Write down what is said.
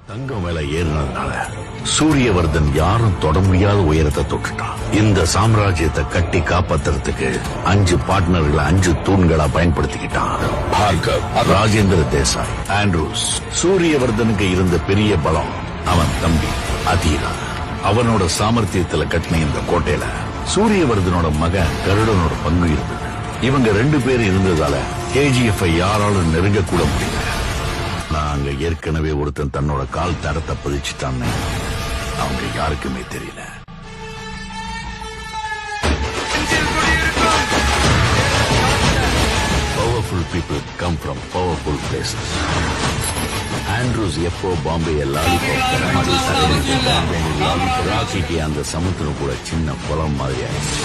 தங்கம் விலை ஏறினதுனால சூரியவர்தன் யாரும் தொட முடியாத உயரத்தை தொட்டுட்டான். இந்த சாம்ராஜ்யத்தை கட்டி காப்பாத்துறதுக்கு 5 பார்ட்னர்களை 5 தூண்களா பயன்படுத்திக்கிட்டான். Parker, Rajendra Desai, Andrews. சூரியவர்தனுக்கு இருந்த பெரிய பலம் அவன் தம்பி அதீரா. அவனோட சாமர்த்தியத்துல கட்டின இந்த கோட்டையில சூரியவர்தனோட மகன் கருடனோட பங்கு இருந்தது. இவங்க 2 பேர் இருந்ததால கேஜிஎஃப் யாராலும் நெருங்க கூட முடியல. அங்க ஏற்கனவே ஒருத்தன் தன்னோட கால் தரத்தை பதிச்சுட்டான்னு அவங்க யாருக்குமே தெரியல. Powerful people come from powerful places. Andrews எப்போ பாம்பே ராக்கிக்கு அந்த சமுத்திரம் கூட சின்ன குளம் மாதிரி ஆயிடுச்சு.